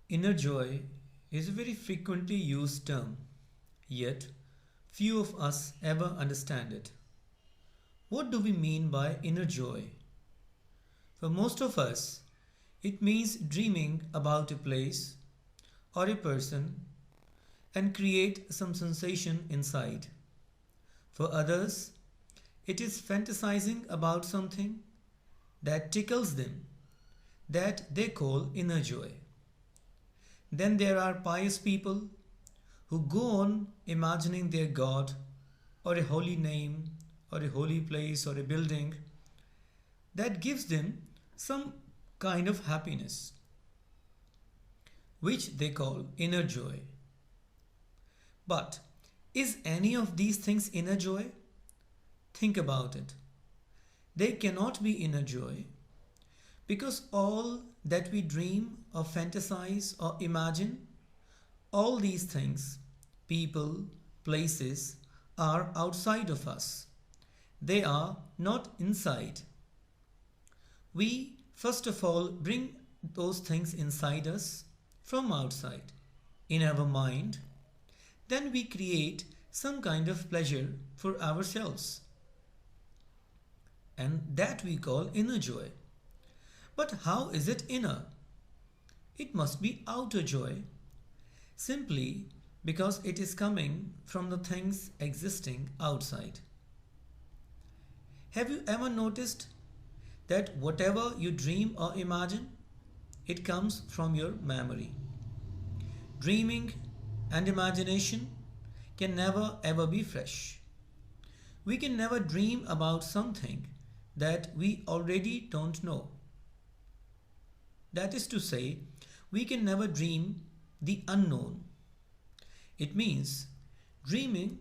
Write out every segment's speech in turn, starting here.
Inner joy is a very frequently used term, yet few of us ever understand it. What do we mean by inner joy? For most of us, it means dreaming about a place or a person and create some sensation inside. For others, it is fantasizing about something that tickles them that they call inner joy. Then there are pious people who go on imagining their God or a holy name or a holy place or a building that gives them some kind of happiness, which they call inner joy. But is any of these things inner joy? Think about it. They cannot be inner joy because all that we dream or fantasize or imagine, all these things, people, places, are outside of us. They are not inside. We first of all bring those things inside us from outside in our mind. Then we create some kind of pleasure for ourselves, and that we call inner joy. But how is it inner? It must be outer joy, simply because it is coming from the things existing outside. Have you ever noticed that whatever you dream or imagine, it comes from your memory? Dreaming and imagination can never ever be fresh. We can never dream about something that we already don't know. That is to say, we can never dream the unknown. It means dreaming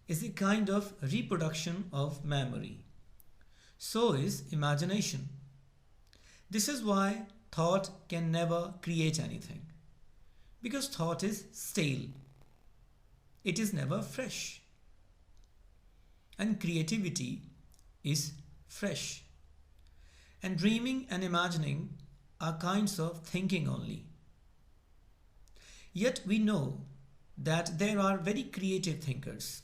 is a kind of reproduction of memory. So is imagination. This is why thought can never create anything, because thought is stale. It is never fresh. And creativity is fresh. And dreaming and imagining are kinds of thinking only. Yet we know that there are very creative thinkers.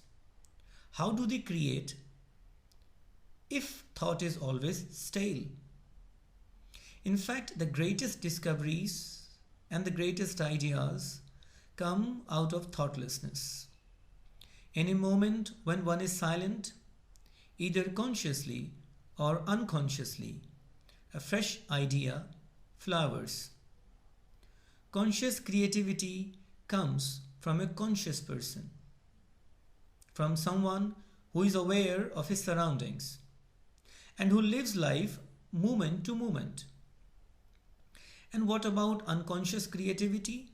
How do they create if thought is always stale? In fact, the greatest discoveries and the greatest ideas come out of thoughtlessness. In a moment when one is silent, either consciously or unconsciously, a fresh idea flowers. Conscious creativity comes from a conscious person, from someone who is aware of his surroundings and who lives life moment to moment. And what about unconscious creativity?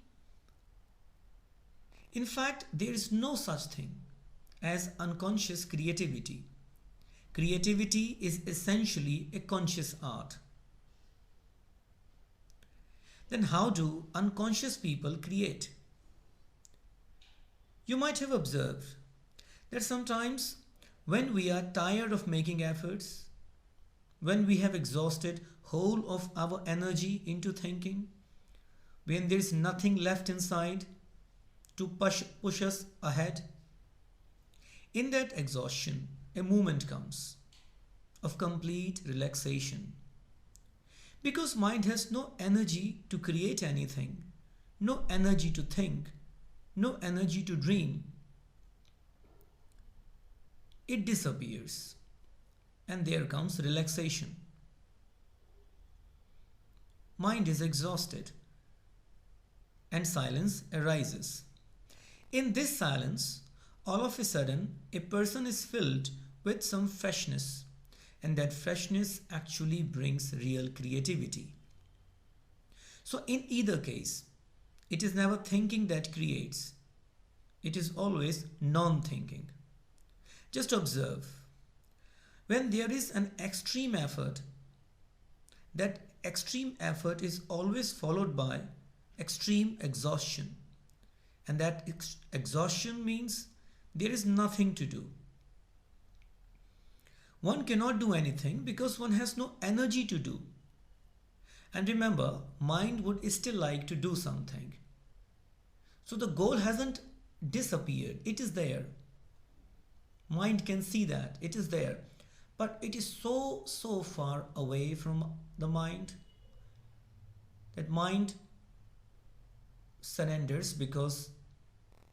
In fact, there is no such thing as unconscious creativity. Creativity is essentially a conscious art. Then how do unconscious people create? You might have observed that sometimes when we are tired of making efforts, when we have exhausted whole of our energy into thinking, when there is nothing left inside to push us ahead, in that exhaustion, a moment comes of complete relaxation. Because mind has no energy to create anything, no energy to think, no energy to dream, it disappears. And there comes relaxation. Mind is exhausted and silence arises. In this silence, all of a sudden, a person is filled with some freshness, and that freshness actually brings real creativity. So, in either case, it is never thinking that creates, it is always non thinking. Just observe, when there is an extreme effort, that extreme effort is always followed by extreme exhaustion. And that exhaustion means there is nothing to do. One cannot do anything because one has no energy to do. And remember, mind would still like to do something. So the goal hasn't disappeared, it is there. Mind can see that, it is there. But it is so far away from the mind that mind surrenders because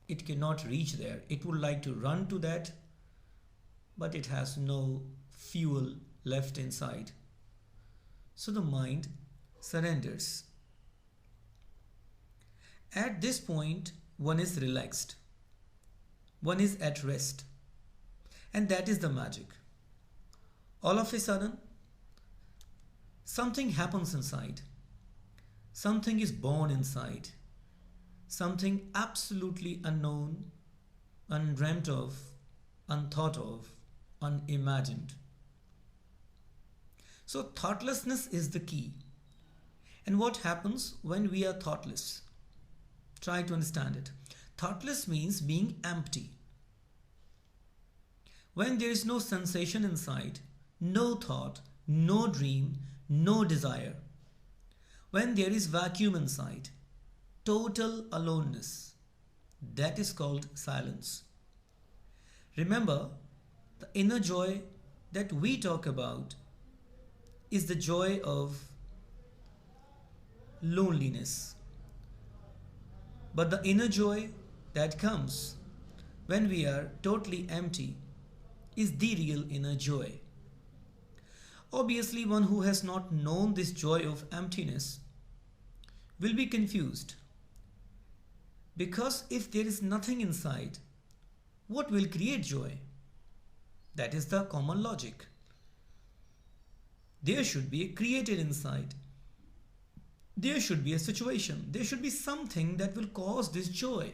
it cannot reach there. It would like to run to that, but it has no fuel left inside. So the mind surrenders. At this point, one is relaxed, one is at rest, and that is the magic. All of a sudden, something happens inside. Something is born inside. Something absolutely unknown, undreamt of, unthought of, unimagined. So, thoughtlessness is the key. And what happens when we are thoughtless? Try to understand it. Thoughtless means being empty. When there is no sensation inside, no thought, no dream, no desire. When there is vacuum inside, total aloneness. That is called silence. Remember, the inner joy that we talk about is the joy of loneliness. But the inner joy that comes when we are totally empty is the real inner joy. Obviously, one who has not known this joy of emptiness will be confused. Because if there is nothing inside, what will create joy? That is the common logic. There should be a creator inside. There should be a situation. There should be something that will cause this joy.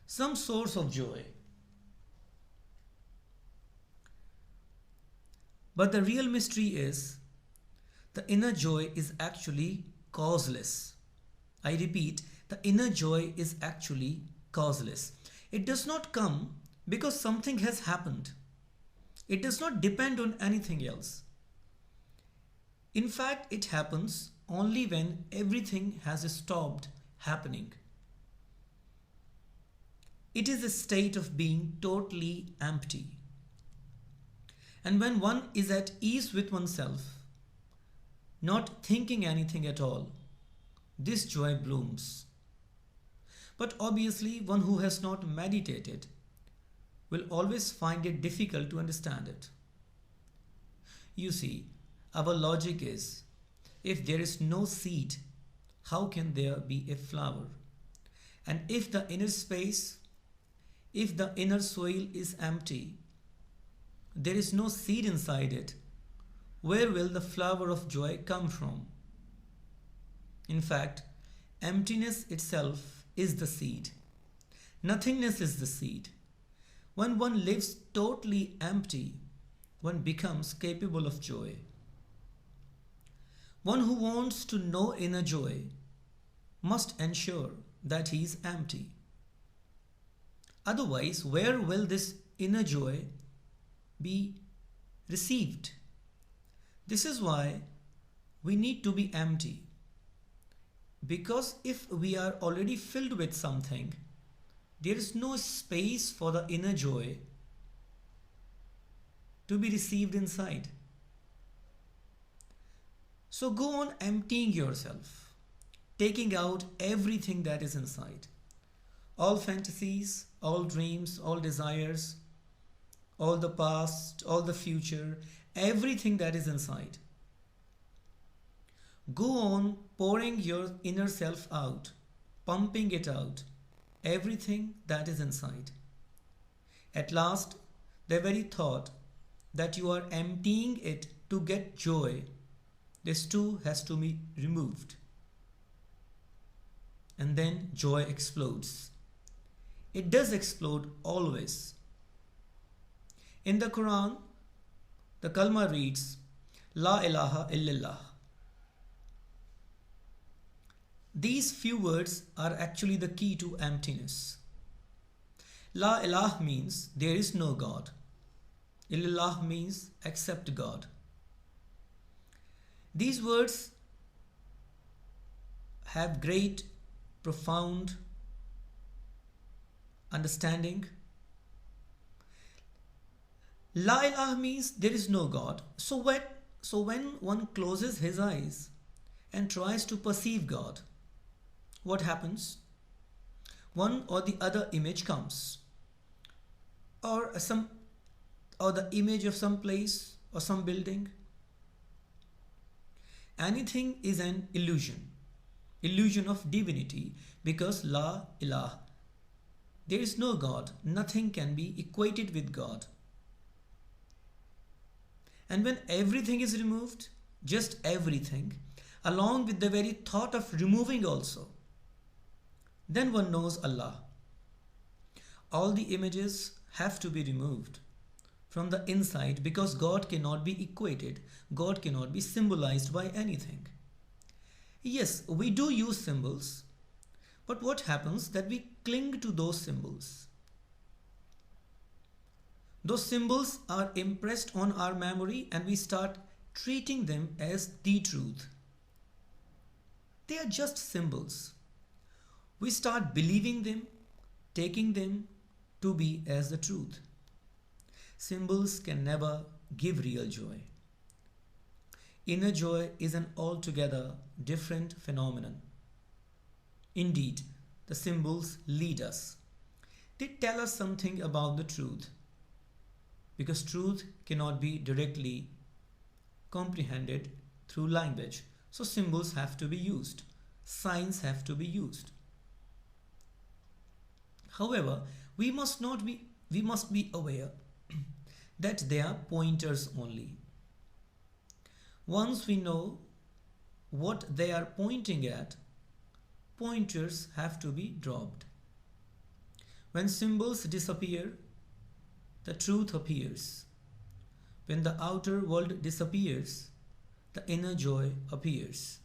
Some source of joy. But the real mystery is the inner joy is actually causeless. I repeat, the inner joy is actually causeless. It does not come because something has happened. It does not depend on anything else. In fact, it happens only when everything has stopped happening. It is a state of being totally empty. And when one is at ease with oneself, not thinking anything at all, this joy blooms. But obviously, one who has not meditated will always find it difficult to understand it. You see, our logic is, if there is no seed, how can there be a flower? And if the inner space, if the inner soil is empty, there is no seed inside it, where will the flower of joy come from? In fact, emptiness itself is the seed. Nothingness is the seed. When one lives totally empty, one becomes capable of joy. One who wants to know inner joy must ensure that he is empty. Otherwise, where will this inner joy be received? This is why we need to be empty. Because if we are already filled with something, there is no space for the inner joy to be received inside. So go on emptying yourself, taking out everything that is inside. All fantasies, all dreams, all desires, all the past, all the future, everything that is inside. Go on pouring your inner self out, pumping it out, everything that is inside. At last, the very thought that you are emptying it to get joy, this too has to be removed. And then joy explodes. It does explode always. In the Quran, the kalma reads, La ilaha illallah. These few words are actually the key to emptiness. La ilah means there is no God. Illallah means except God. These words have great, profound understanding. La ilaha means there is no God. So when one closes his eyes and tries to perceive God, what happens? One or the other image comes, or some, or the image of some place or some building. Anything is an illusion of divinity, because la ilaha, there is no God, nothing can be equated with God. And when everything is removed, just everything, along with the very thought of removing also, then one knows Allah. All the images have to be removed from the inside, because God cannot be equated, God cannot be symbolized by anything. Yes, we do use symbols, but what happens that we cling to those symbols. Those symbols are impressed on our memory and we start treating them as the truth. They are just symbols. We start believing them, taking them to be as the truth. Symbols can never give real joy. Inner joy is an altogether different phenomenon. Indeed, the symbols lead us. They tell us something about the truth, because truth cannot be directly comprehended through language. So symbols have to be used. Signs have to be used. However, we must be aware that they are pointers only. Once we know what they are pointing at, pointers have to be dropped. When symbols disappear, the truth appears. When the outer world disappears, the inner joy appears.